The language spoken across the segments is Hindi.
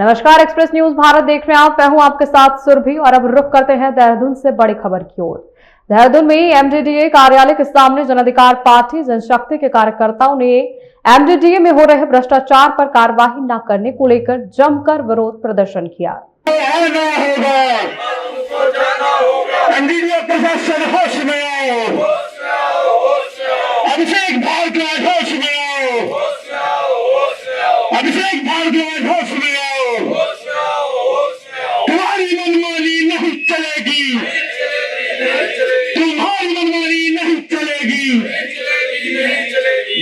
नमस्कार, एक्सप्रेस न्यूज भारत देख रहे हैं आप। मैं हूं आपके साथ सुरभि और अब रुख करते हैं देहरादून से बड़ी खबर की ओर। देहरादून में एमडीडीए कार्यालय के सामने जन अधिकार पार्टी जनशक्ति के कार्यकर्ताओं ने एमडीडीए में हो रहे भ्रष्टाचार पर कार्रवाई न करने को लेकर जमकर विरोध प्रदर्शन किया। अभिषेक भारद्वाज होश में आओ, तुम्हारी मनमानी नहीं चलेगी, तुम्हारी मनमानी नहीं चलेगी।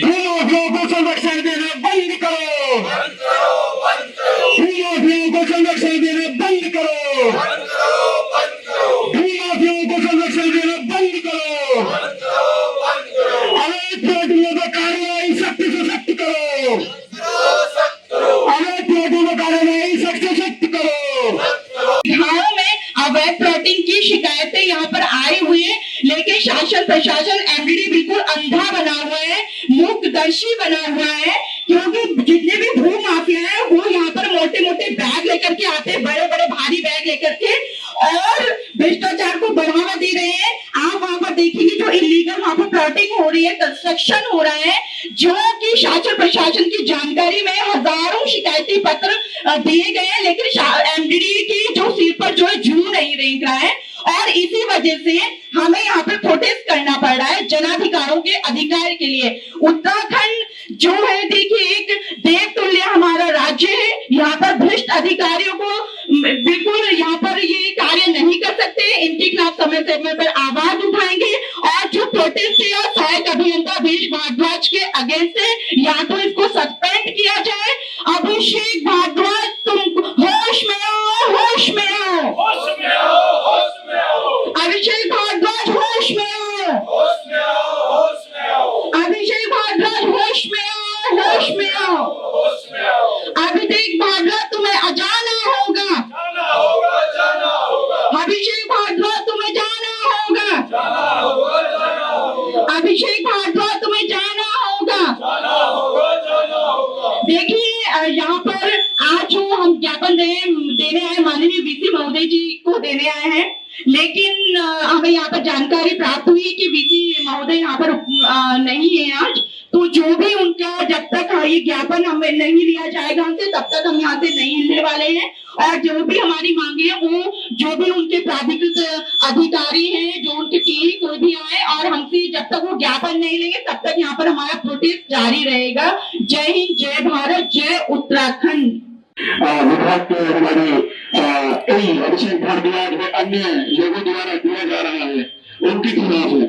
भूमाफियाओं को संरक्षण देना बंद करो, भूमाफियाओं को संरक्षण देना बंद करो, भूमाफियाओं को संरक्षण देना बंद करो। अवैध प्लॉटिंगों पर कार्रवाई सख्त से सख्त करो, अवैध प्लॉटिंग में कार्रवाई सख्त से सख्त करो। बिहार में अवैध प्लॉटिंग की शिकायतें यहाँ पर आई हुई है, लेकिन शासन प्रशासन एमडीडी बिल्कुल अंधा बना हुआ है, मूकदर्शी बना हुआ है, क्योंकि जितने भी भू माफिया है वो यहाँ पर मोटे मोटे बैग लेकर के आते हैं, बड़े बड़े भारी बैग लेकर के, और भ्रष्टाचार को बढ़ावा दे रहे हैं। आप वहाँ पर देखेंगे जो इलीगल वहाँ पर प्लॉटिंग हो रही है, कंस्ट्रक्शन हो रहा है, जो कि शासन प्रशासन की जानकारी में हजारों शिकायती पत्र दिए गए हैं, लेकिन एमडीडी की जो सीट पर जो है जू नहीं रेंग रहा है, और इसी वजह से हमें यहाँ पर प्रोटेस्ट करना पड़ रहा है जनाधिकारों के अधिकार के लिए। उत्तराखंड जो है देखिए एक देवतुल्य हमारा राज्य है, यहाँ पर भ्रष्ट अधिकारियों को बिल्कुल यहाँ पर ये कार्य नहीं कर सकते, इनके खिलाफ समय समय पर आवाज उठाएंगे, और जो प्रोटेस्ट है सहायक अभियंता अभिषेक भारद्वाज के अगेंस्ट है, या तो इसको सस्पेंड किया जाए। अभिषेक भारद्वाज तुम होश में आओ, होश में आओ, होश में आओ, होश में आओ। अभिषेक भारद्वाज होश में आओ, होश में आओ, होश में आओ। अभिषेक भारद्वाज होश में आओ, होश में आओ, होश में आओ। अभिषेक भारद्वाज तुम्हें जाना होगा, जाना होगा, जाना होगा। अभिषेक भारद्वाज तुम्हें जाना होगा, जाना होगा, जाना होगा। अभिषेक भारद्वाज तुम्हें जाना होगा, जाना होगा, जाना होगा। देखिए यहाँ पर आज जो हम ज्ञापन देने आए माननीय वीसी महोदय जी को देने आए हैं, लेकिन हमें यहाँ पर जानकारी प्राप्त हुई कि वीसी महोदय यहाँ पर नहीं है आज, तो जो भी उनका जब तक ये ज्ञापन हमें नहीं लिया जाएगा हमसे, तब तक हम यहाँ से नहीं हिलने वाले हैं। और जो भी हमारी मांगे है वो जो भी उनके प्राधिकृत अधिकारी हैं, जो उनकी टीम कोई भी आए, और हमसे जब तक वो ज्ञापन नहीं लेंगे तब तक यहाँ पर हमारा प्रोटेस्ट जारी रहेगा। जय हिंद, जय भारत, जय उत्तराखंड। विभाग के हमारे अभिषेक भारद्वाज व अन्य लोगों द्वारा किया जा रहा है, उनके खिलाफ है।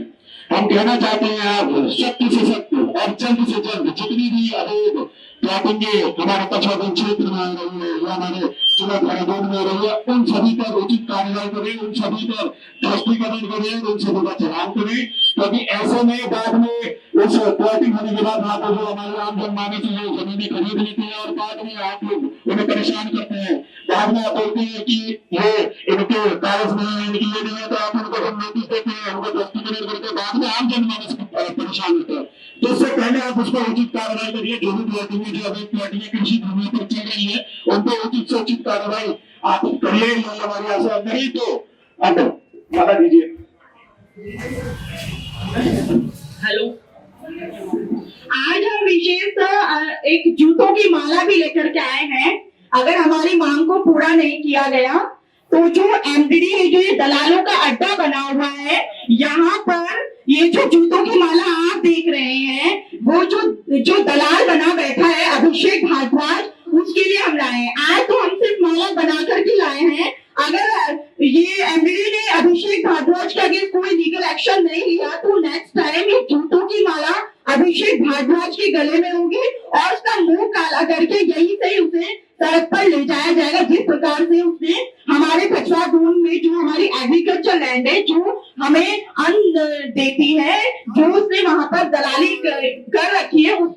हम कहना चाहते हैं आप सख्त से सख्त और जल्द से जल्द जितनी भी अवैध प्लॉटिंगें हमारे पचौधन क्षेत्र में आ रही है या हमारे जिला देहरादून में रही है, उन सभी पर उचित कार्रवाई करें, उन सभी पर ध्वस्तीकरण करें, उन सभी का चलान करें, क्योंकि ऐसे में बाद में उस प्लॉटिंग होने के बाद वहां जो हमारे आम जनमानस जो जमीनें खरीद लेते हैं और बाद में आप लोग उन्हें परेशान करते हैं, बाद में आप बोलते हैं कि ये इनके कागज नहीं है, इनकी ये नहीं है, तो आप उनको हम नोटिस देते हैं, उनको ध्वस्तीकरण करते हैं, बाद में आम जनमानस परेशान होता है। तो इससे पहले आप उस पर उचित कार्रवाई करिए। जो भी प्लॉटिंग जो अवैध प्लॉटिंग कृषि भूमि पर चल रही है, उन पर उचित से उचित कार्रवाई आप करिए, ये हमारी आशा। नहीं तो अब बता दीजिए। हेलो, आज हम विशेष एक जूतों की माला भी लेकर के आए हैं। अगर हमारी मांग को पूरा नहीं किया गया तो जो एमडीडी है, जो ये दलालों का अड्डा बना हुआ है, यहाँ पर ये जो जूतों की माला आप देख रहे हैं, वो जो दलाल बना बैठा है अभिषेक भारद्वाज, उसके लिए हम लाए हैं। आज तो हम सिर्फ माला बना करके लाए हैं। अगर ये एमडीडी ने अभिषेक भारद्वाज के अगेंस्ट कोई लीगल एक्शन नहीं लिया तो नेक्स्ट टाइम ये जूतों की माला अभिषेक भारद्वाज के गले में होगी, और उसका मुंह काला करके यहीं से उसे सड़क पर ले जाया जाएगा। जिस प्रकार से उसने हमारे देहरादून में जो हमारी एग्रीकल्चर लैंड है, जो हमें अन्न देती है, जो उसने वहां पर दलाली कर रखी है, वो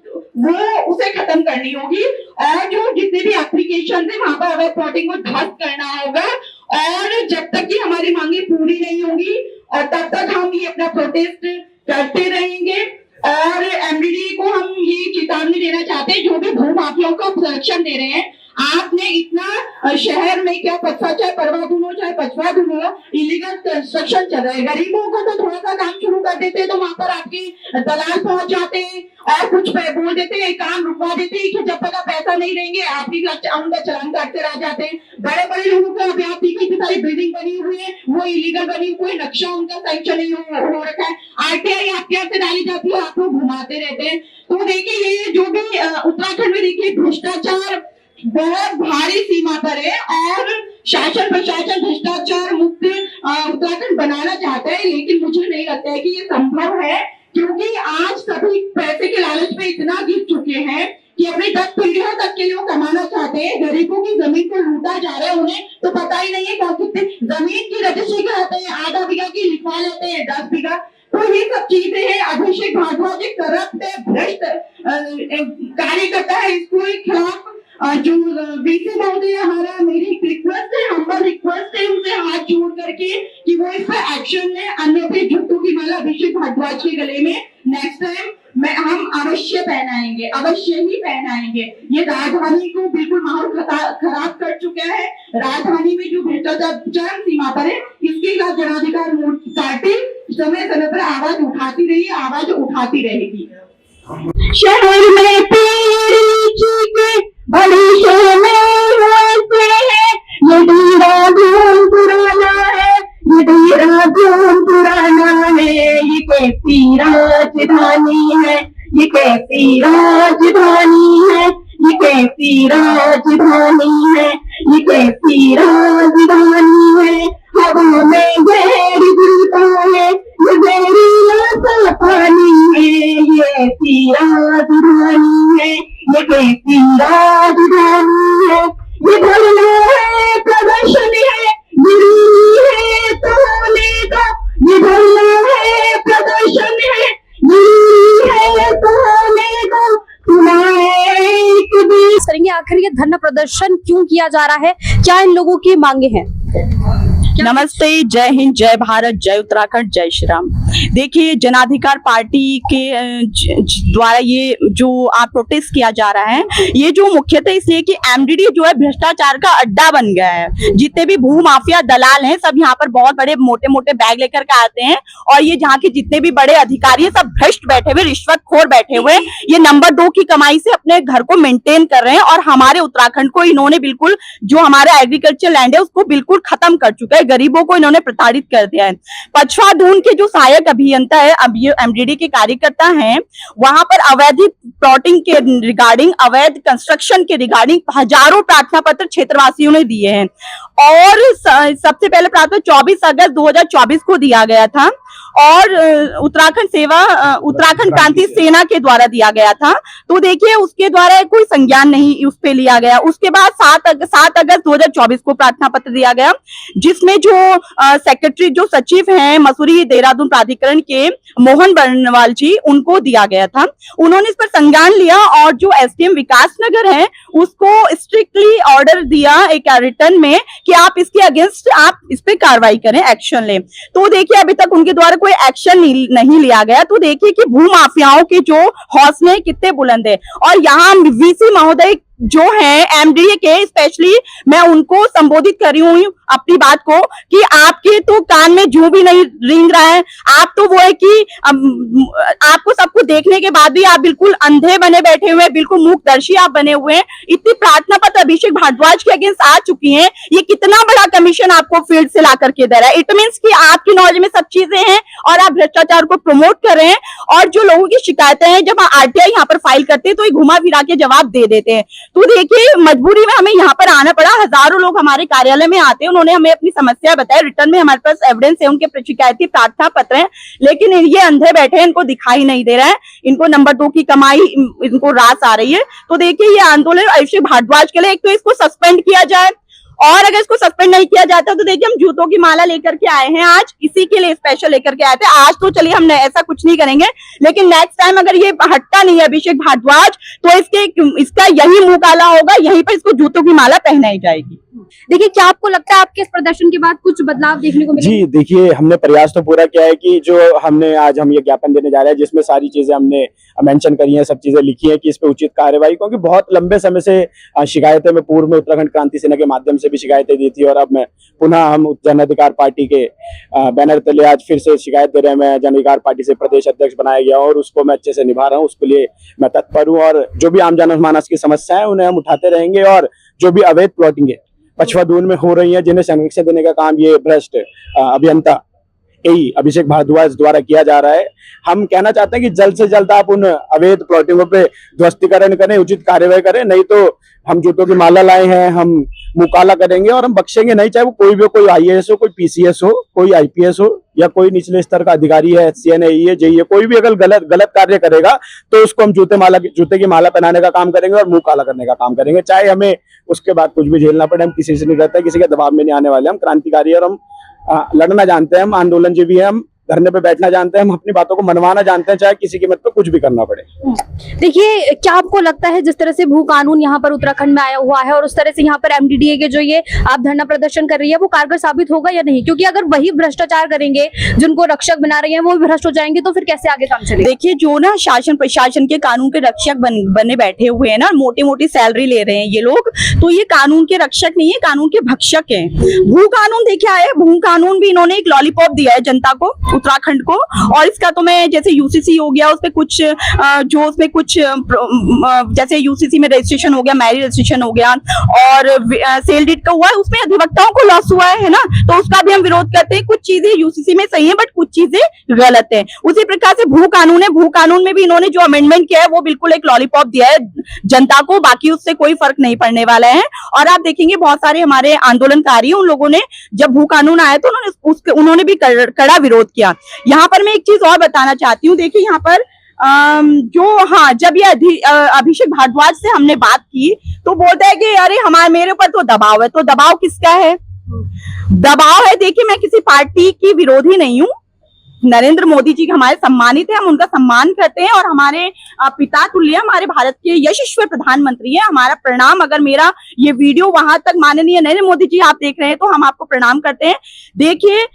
उसे खत्म करनी होगी। और जो जितने भी एप्लीकेशन है वहां पर अवैध प्लॉटिंग को ध्वस्त करना होगा, और जब तक कि हमारी मांगे पूरी नहीं होगी और तब तक हम ये अपना प्रोटेस्ट करते रहेंगे। और एमडीडी को हम ये चेतावनी देना चाहते हैं, जो भी भू माफियाओं को संरक्षण दे रहे हैं, आपने इतना शहर में क्या पचवा चाहे परवा धुनो चाहे पचवा धुनो इलीगल कंस्ट्रक्शन चल रहा है। गरीबों को तो थोड़ा सा काम शुरू कर देते तो वहां पर आपके दलाल पहुंच जाते हैं और कुछ बोल देते हैं, काम रुकवा देते हैं कि जब तक आप पैसा नहीं देंगे आप भी उनका चलान काटते रह जाते हैं। बड़े बड़े लोगों को अभी आप देखिए कि सारी बिल्डिंग बनी हुई है वो इलीगल बनी, कोई नक्शा उनका सैंक्शन नहीं हो रखा है, आरटीआई आपके यहाँ से डाली जाती है, आप लोग घुमाते रहते हैं। तो देखिए ये जो भी उत्तराखंड में देखिए भ्रष्टाचार बहुत भारी सीमा पर है और शासन प्रशासन भ्रष्टाचार मुक्त उत्तराखंड बनाना चाहता है, लेकिन मुझे नहीं लगता है कि ये संभव है, क्योंकि आज सभी पैसे के लालच में इतना गिर चुके हैं कि अपनी 10 पीढ़ियों तक के लिए वो कमाना चाहते हैं। गरीबों की जमीन को लूटा जा रहा है, उन्हें तो पता ही नहीं है कितने जमीन की रजिस्ट्री कराते हैं, आधा बीघा की लिखवा लेते हैं 10 बीघा। तो ये सब चीजें हैं। अभिषेक भारद्वाज एक करप्ट है, भ्रष्ट कार्यकर्ता है, इसको खिलाफ जो वीसी महोदय हमारा मेरी रिक्वेस्ट है, हम्बल रिक्वेस्ट है उनसे हाथ जोड़ करके कि वो इस पर एक्शन लें, अन्यथा जूतों की माला अभिषेक भारद्वाज के गले में नेक्स्ट टाइम हम अवश्य पहनाएंगे, अवश्य ही पहनाएंगे। ये राजधानी को बिल्कुल माहौल खराब कर चुका है। राजधानी में जो भ्रष्टाचार चरम सीमा पर है, इसके खिलाफ जन अधिकार पार्टी समय समय पर आवाज उठाती रही है, आवाज उठाती रहेगी। शहर में बड़ी शहर में होते हैं, ये देहरादून पुराना है, ये देहरादून पुराना है, ये कैसी राजधानी है, ये कैसी राजधानी है, ये कैसी राजधानी है, ये कैसी राजधानी है। हवा में गैर गिरता है, ये जहरीला पानी है, ये ऐसी राजधानी है, ये कैसी राजधानी है। ये धरना है, प्रदर्शन है, गिरी है तो होने का, ये धरना है, प्रदर्शन है, गिरी है तो होने का, करेंगे आखिर ये धरना प्रदर्शन क्यों किया जा रहा है, क्या इन लोगों की मांगे हैं? नमस्ते, जय हिंद, जय भारत, जय उत्तराखंड, जय श्री राम। देखिए, जनाधिकार पार्टी के द्वारा ये जो आप प्रोटेस्ट किया जा रहा है, ये जो मुख्यतः इसलिए कि एमडीडी जो है भ्रष्टाचार का अड्डा बन गया है। जितने भी भू माफिया दलाल हैं सब यहाँ पर बहुत बड़े मोटे मोटे बैग लेकर के आते हैं और ये जहाँ के जितने भी बड़े अधिकारी हैं सब भ्रष्ट बैठे हुए, रिश्वतखोर बैठे हुए। ये नंबर 2 की कमाई से अपने घर को मेंटेन कर रहे हैं और हमारे उत्तराखंड को इन्होंने बिल्कुल जो हमारा एग्रीकल्चर लैंड है उसको बिल्कुल खत्म कर चुका है। गरीबों को इन्होंने प्रताड़ित कर दिया है। पचवा धून के जो सहायक अभियंता है, अब ये एमडीडी के कार्यकर्ता हैं, वहां पर अवैध प्लॉटिंग के रिगार्डिंग, अवैध कंस्ट्रक्शन के रिगार्डिंग हजारों प्रार्थना पत्र क्षेत्रवासियों ने दिए हैं और सबसे पहले प्रार्थना 24 अगस्त 2024 को दिया गया था और उत्तराखंड क्रांति सेना के द्वारा दिया गया था। तो देखिए उसके द्वारा कोई संज्ञान नहीं उस पे लिया गया। उसके बाद 7 अगस्त 2024 को प्रार्थना पत्र दिया गया, जिसमें जो सेक्रेटरी जो सचिव हैं मसूरी देहरादून प्राधिकरण के मोहन बर्नवाल जी, उनको दिया गया था। उन्होंने इस पर संज्ञान लिया और जो एसडीएम विकासनगर है उसको स्ट्रिक्टली ऑर्डर दिया एक रिटर्न में कि आप इसके अगेंस्ट आप इस पे कार्रवाई करें, एक्शन लें। तो देखिए अभी तक उनके द्वारा कोई एक्शन नहीं लिया गया। तो देखिए कि भू माफियाओं के जो हौसले कितने बुलंद है। और यहाँ वीसी महोदय जो है एमडीए के, स्पेशली मैं उनको संबोधित कर रही हूँ अपनी बात को कि आपके तो कान में जूं भी नहीं रेंग रहा है। आप तो वो है कि आपको सब कुछ देखने के बाद भी आप बिल्कुल अंधे बने बैठे हुए हैं, बिल्कुल मूकदर्शी आप बने हुए हैं। इतनी प्रार्थना पत्र अभिषेक भारद्वाज के अगेंस्ट आ चुकी हैं। ये कितना बड़ा कमीशन आपको फील्ड से ला करके दे रहा है। इट मीन्स कि आपकी नॉलेज में सब चीजें हैं और आप भ्रष्टाचार को प्रमोट कर रहे हैं। और जो लोगों की शिकायतें हैं जब आरटीआई यहाँ पर फाइल करते हैं तो ये घुमा फिरा के जवाब दे देते हैं। तो देखिए मजबूरी में हमें यहाँ पर आना पड़ा। हजारों लोग हमारे कार्यालय में आते हैं, उन्होंने हमें अपनी समस्या बताई। रिटर्न में हमारे पास एविडेंस है, उनके शिकायती प्रार्थना पत्र हैं, लेकिन ये अंधे बैठे हैं, इनको दिखाई नहीं दे रहा है। इनको नंबर 2 की कमाई इनको रास आ रही है। तो देखिए ये आंदोलन अभिषेक भारद्वाज के लिए एक तो इसको सस्पेंड किया जाए और अगर इसको सस्पेंड नहीं किया जाता तो देखिए हम जूतों की माला लेकर के आए हैं आज, इसी के लिए स्पेशल लेकर के आए थे। आज तो चलिए हम ऐसा कुछ नहीं करेंगे, लेकिन नेक्स्ट टाइम अगर ये हटता नहीं है अभिषेक भारद्वाज तो इसका यही मुंह काला होगा, यहीं पर इसको जूतों की माला पहनाई जाएगी। देखिए, क्या आपको लगता है आपके इस प्रदर्शन के बाद कुछ बदलाव देखने को मिले? जी देखिए, हमने प्रयास तो पूरा किया है कि जो हमने आज हम ये ज्ञापन देने जा रहे हैं, जिसमें सारी चीजें हमने मेंशन करी हैं, सब चीजें लिखी हैं कि इस पे उचित कार्यवाही, क्योंकि बहुत लंबे समय से शिकायतें मैं पूर्व में उत्तराखंड क्रांति सेना के माध्यम से भी शिकायतें दी थी, और अब मैं पुनः हम जन अधिकार पार्टी के बैनर तले आज फिर से शिकायत दे रहे हैं। मैं जन अधिकार पार्टी से प्रदेश अध्यक्ष बनाया गया और उसको मैं अच्छे से निभा रहा हूँ, उसके लिए मैं तत्पर हूँ। और जो भी आम जनमानस की समस्या है उन्हें हम उठाते रहेंगे, और जो भी अवैध प्लॉटिंग है पछवा दून में हो रही है, जिन्हें संरक्षण देने का काम ये भ्रष्ट अभियंता यही अभिषेक भारद्वाज द्वारा किया जा रहा है। हम कहना चाहते हैं कि जल्द से जल्द आप उन अवैध प्लॉटिंगों पे ध्वस्तीकरण करें, उचित कार्यवाही करें, नहीं तो हम जूतों की माला लाए हैं, हम मुंह काला करेंगे और हम बख्शेंगे नहीं, चाहे वो कोई भी, कोई IAS हो, कोई PCS हो, कोई IPS हो, या कोई निचले स्तर का अधिकारी है, SCN है, ये JE है, कोई भी अगर गलत कार्य करेगा तो उसको हम जूते की माला पहनाने का काम करेंगे और मुंह काला करने का काम करेंगे, चाहे हमें उसके बाद कुछ भी झेलना पड़े। हम किसी से नहीं रहते, किसी के दबाव में नहीं आने वाले। हम क्रांतिकारी और हम लड़ना जानते हैं, हम आंदोलनजीवी हैं, हम धरने पे बैठना जानते हैं, हम अपनी बातों को मनवाना जानते हैं, चाहे किसी कीमत पे कुछ भी करना पड़े। देखिए, क्या आपको लगता है जिस तरह से भू कानून यहाँ पर उत्तराखंड में आया हुआ है और उस तरह से यहाँ पर MDDA के जो ये आप धरना प्रदर्शन कर रही है वो कारगर साबित होगा या नहीं? क्योंकि अगर वही भ्रष्टाचार करेंगे, जिनको रक्षक बना रही है वो भी भ्रष्ट हो जाएंगे, तो फिर कैसे आगे काम चलेगा? देखिए, जो ना शासन प्रशासन के कानून के रक्षक बने बैठे हुए हैं ना, मोटी मोटी सैलरी ले रहे हैं ये लोग, तो ये कानून के रक्षक नहीं है, कानून के भक्षक हैं। भू कानून देखिए आया, भू कानून भी इन्होंने एक लॉलीपॉप दिया है जनता को, उत्तराखंड को, और इसका तो मैं जैसे UCC हो गया, उसपे कुछ जो उसमें कुछ जैसे UCC में रजिस्ट्रेशन हो गया, मैरिज रजिस्ट्रेशन हो गया, और सेल डीड का हुआ है, उसमें अधिवक्ताओं को लॉस हुआ है ना, तो उसका भी हम विरोध करते हैं। कुछ चीजें UCC में सही है बट कुछ चीजें गलत है। उसी प्रकार से भू कानून है, भू कानून में भी इन्होंने जो अमेंडमेंट किया है वो बिल्कुल एक लॉलीपॉप दिया है जनता को, बाकी उससे कोई फर्क नहीं पड़ने वाला है। और आप देखेंगे बहुत सारे हमारे आंदोलनकारी, उन लोगों ने जब भू कानून आया तो उन्होंने भी कड़ा विरोध किया। यहाँ पर मैं एक चीज और बताना चाहती हूँ, देखिए यहाँ पर जब ये अभिषेक भारद्वाज से हमने बात की तो बोलता है कि अरे मेरे ऊपर तो दबाव है। तो दबाव किसका है? दबाव है, देखिए मैं किसी पार्टी की विरोधी नहीं हूँ, नरेंद्र मोदी जी हमारे सम्मानित है, हम उनका सम्मान करते हैं, और हमारे पिता तुल्य हमारे भारत के यशस्वी प्रधानमंत्री है, हमारा प्रणाम। अगर मेरा ये वीडियो वहां तक माननीय नरेंद्र मोदी जी आप देख रहे हैं तो हम आपको प्रणाम करते हैं। देखिए,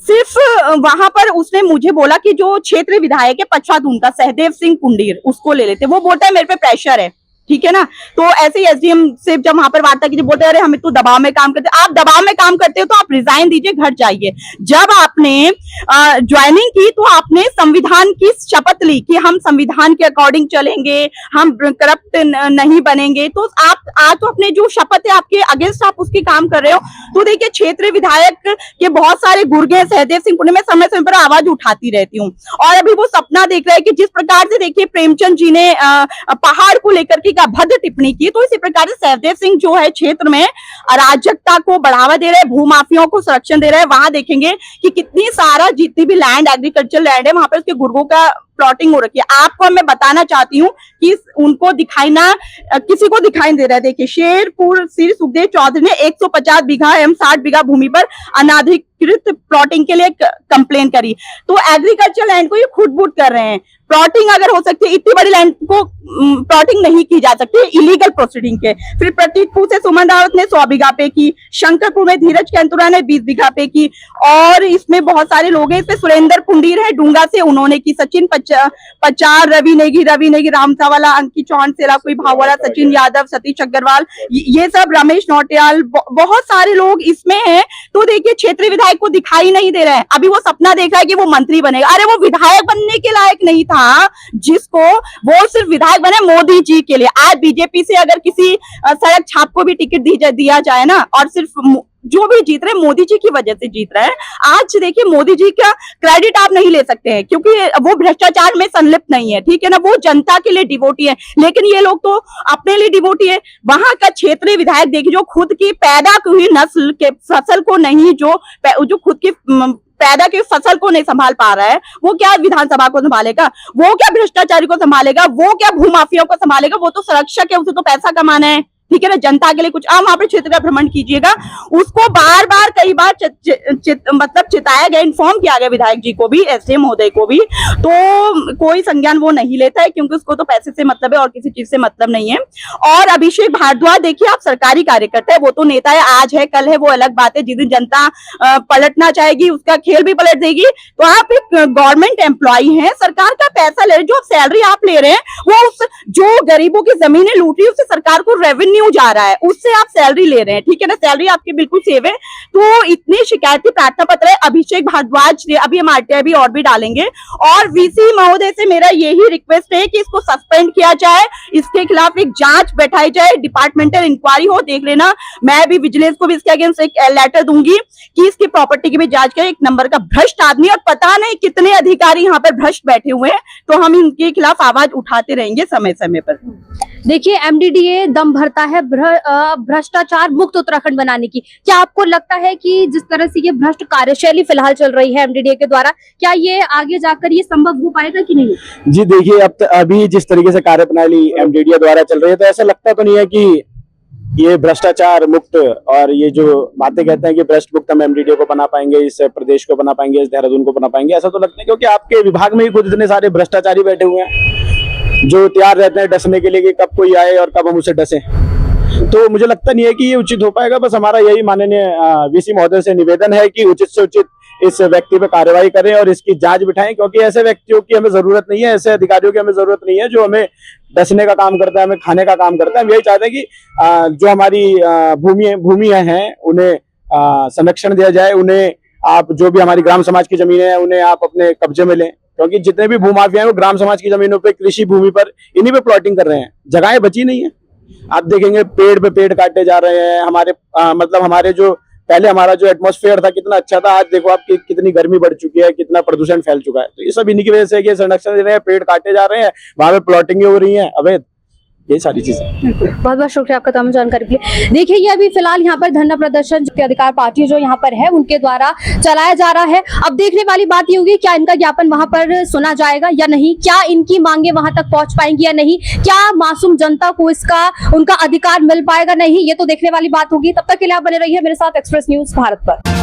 सिर्फ वहां पर उसने मुझे बोला कि जो क्षेत्रीय विधायक है पछवा दून का सहदेव सिंह पुंडीर, उसको ले लेते। वो बोलता है मेरे पे प्रेशर है, ठीक है ना। तो ऐसे ही SDM से जब वहां पर वार्ता की, बोलते हैं अरे हमें तो दबाव में काम करते। आप दबाव में काम करते हो तो आप रिजाइन दीजिए, घर जाइए। जब आपने ज्वाइनिंग की तो आपने संविधान की शपथ ली कि हम संविधान के अकॉर्डिंग चलेंगे, हम करप्ट नहीं बनेंगे। तो आप आज तो अपने जो शपथ है आपके अगेंस्ट आप उसकी काम कर रहे हो। तो देखिए, क्षेत्रीय विधायक के बहुत सारे गुर्गे हैं, सहदेव सिंह पुंडीर, मैं समय समय पर आवाज उठाती रहती हूँ। और अभी वो सपना देख रहे हैं कि जिस प्रकार से देखिए प्रेमचंद जी ने पहाड़ को लेकर के भद्र टिप्पणी की, तो इसी प्रकार से सहदेव सिंह जो है क्षेत्र में अराजकता को बढ़ावा दे रहे हैं, भूमाफियाओं को संरक्षण दे रहे हैं। वहां देखेंगे कि कितनी सारा जितनी भी लैंड, एग्रीकल्चर लैंड है, वहां पर उसके गुर्गों का प्लॉटिंग हो रखी है। आपको मैं बताना चाहती हूँ कि उनको दिखाई ना, किसी को दिखाई दे रहा है। देखिए, शेरपुर श्री सुखदेव चौधरी ने 150 बीघा एवं 60 बीघा भूमि पर अनाधिकृत प्लॉटिंग के लिए कंप्लेन करी। तो एग्रीकल्चर लैंड को ये खुद कर रहे हैं। प्लॉटिंग अगर हो सकती है, इतनी बड़ी लैंड को प्लॉटिंग नहीं की जा सकती, इलीगल प्रोसीडिंग के। फिर प्रतीकपुर से सुमन रावत ने 100 बीघा पे की, शंकरपुर में धीरज कैंतुरा ने 20 बीघा पे की, और इसमें बहुत सारे लोग हैं। इसमें सुरेंद्र पुंडीर है डूंगा से, उन्होंने की, सचिन पचार, रवि नेगी, राम सावाला, अंकित चौहान, सेला कोई भाववाला, सचिन यादव, सतीश अग्रवाल, ये सब, रमेश नौटियाल, बहुत सारे लोग इसमें हैं। तो देखिए, क्षेत्रीय विधायक को दिखाई नहीं दे रहा है। अभी वो सपना देख रहा है कि वो मंत्री बनेगा। अरे वो विधायक बनने के लायक नहीं था, जिसको वो सिर्फ विधायक बने मोदी जी के लिए। आज बीजेपी से अगर किसी सड़क छाप को भी टिकट दिया जाए ना, और सिर्फ जो भी जीत रहे मोदी जी की वजह से जीत रहे हैं। आज देखिए, मोदी जी का क्रेडिट आप नहीं ले सकते हैं क्योंकि वो भ्रष्टाचार में संलिप्त नहीं है, ठीक है ना। वो जनता के लिए डिवोटी है, लेकिन ये लोग तो अपने लिए डिवोटी है। वहां का क्षेत्रीय विधायक देखिए, जो खुद की पैदा हुई नस्ल के फसल को नहीं, जो खुद की पैदा की फसल को नहीं संभाल पा रहा है, वो क्या विधानसभा को संभालेगा? वो क्या भ्रष्टाचारी को संभालेगा? वो क्या भूमाफिया को संभालेगा? वो तो संरक्षक है, उसे तो पैसा कमाना है, ठीक है ना, जनता के लिए कुछ वहां पर क्षेत्र का भ्रमण कीजिएगा, उसको बार बार कई बार मतलब चिताया गया, इन्फॉर्म किया गया विधायक जी को भी, एसडीएम महोदय को भी, तो कोई संज्ञान वो नहीं लेता है, क्योंकि उसको तो पैसे से मतलब है और किसी चीज से मतलब नहीं है। और अभिषेक भारद्वाज देखिए, आप सरकारी कार्यकर्ता है, वो तो नेता है, आज है कल है वो अलग बात है, जिस दिन जनता पलटना चाहेगी उसका खेल भी पलट देगी। तो आप एक गवर्नमेंट एम्प्लॉय हैं, सरकार का पैसा ले रहे, जो सैलरी आप ले रहे हैं वो उस जो गरीबों की जमीनें लूट रही है उससे सरकार को रेवेन्यू जा रहा है, उससे आप सैलरी ले रहे हैं, ठीक है ना, सैलरी आपकी बिल्कुल सेव है। तो इतनी शिकायती प्रार्थना पत्र है अभिषेक भारद्वाज, अभी हम आरटीआई भी और भी डालेंगे, और वीसी महोदय से मेरा यही रिक्वेस्ट है कि इसको सस्पेंड किया जाए, इसके खिलाफ एक जांच बैठाई जाए, डिपार्टमेंटल इंक्वायरी हो, देख लेना, मैं भी विजिलेंस को भी इसके अगेंस्ट एक लेटर दूंगी कि इसकी प्रॉपर्टी की भी जांच करें। एक नंबर का भ्रष्ट आदमी, और पता नहीं कितने अधिकारी यहाँ पर भ्रष्ट बैठे हुए हैं, तो हम इनके खिलाफ आवाज उठाते रहेंगे समय समय पर। देखिए, एमडीडीए दम भरता है भ्रष्टाचार मुक्त उत्तराखंड बनाने की। क्या आपको लगता है कि जिस तरह से ये भ्रष्ट कार्यशैली फिलहाल चल रही है एमडीडीए के द्वारा, क्या ये आगे जाकर ये संभव हो पाएगा कि नहीं? जी देखिए, अभी जिस तरीके से कार्यप्रणाली एमडीडीए द्वारा चल रही है, तो ऐसा लगता तो नहीं है कि ये भ्रष्टाचार मुक्त और ये जो बातें कहते हैं कि भ्रष्ट मुक्त हम एमडीडीए को बना पाएंगे, इस प्रदेश को बना पाएंगे, इस देहरादून को बना पाएंगे, ऐसा तो लगता है, क्योंकि आपके विभाग में ही खुद इतने सारे भ्रष्टाचारी बैठे हुए हैं जो तैयार रहते हैं डसने के लिए कि कब कोई आए और कब हम उसे डसें। तो मुझे लगता नहीं है कि ये उचित हो पाएगा। बस हमारा यही माननीय वीसी महोदय से निवेदन है कि उचित से उचित इस व्यक्ति पे कार्रवाई करें और इसकी जांच बिठाएं, क्योंकि ऐसे व्यक्तियों की हमें जरूरत नहीं है, ऐसे अधिकारियों की हमें जरूरत नहीं है जो हमें डसने का काम करता है, हमें खाने का काम करता है। हम यही चाहते हैं कि जो हमारी भूमियां हैं उन्हें संरक्षण दिया जाए, उन्हें आप जो भी हमारी ग्राम समाज की जमीनें हैं उन्हें आप अपने कब्जे में लें, क्योंकि जितने भी भूमाफिया हैं वो ग्राम समाज की जमीनों पे, कृषि भूमि पर इन्हीं पे प्लॉटिंग कर रहे हैं, जगहें बची नहीं है। आप देखेंगे पेड़ पे पेड़ काटे जा रहे हैं, हमारे मतलब हमारे जो पहले हमारा जो एटमॉस्फेयर था कितना अच्छा था, आज देखो आप कितनी गर्मी बढ़ चुकी है, कितना प्रदूषण फैल चुका है। तो ये सब इन्हीं की वजह से कि संरक्षण दे रहे हैं, पेड़ काटे जा रहे हैं, वहां पे प्लॉटिंग हो रही है अवैध, ये सारी चीजें। बहुत बहुत शुक्रिया आपका तमाम जानकारी के लिए। देखिए, ये अभी फिलहाल यहाँ पर धरना प्रदर्शन जो अधिकार पार्टी जो यहाँ पर है उनके द्वारा चलाया जा रहा है। अब देखने वाली बात ये होगी क्या इनका ज्ञापन वहां पर सुना जाएगा या नहीं, क्या इनकी मांगे वहां तक पहुंच पाएंगी या नहीं, क्या मासूम जनता को इसका उनका अधिकार मिल पाएगा नहीं, ये तो देखने वाली बात होगी। तब तक के लिए आप बने रहिए मेरे साथ एक्सप्रेस न्यूज भारत पर।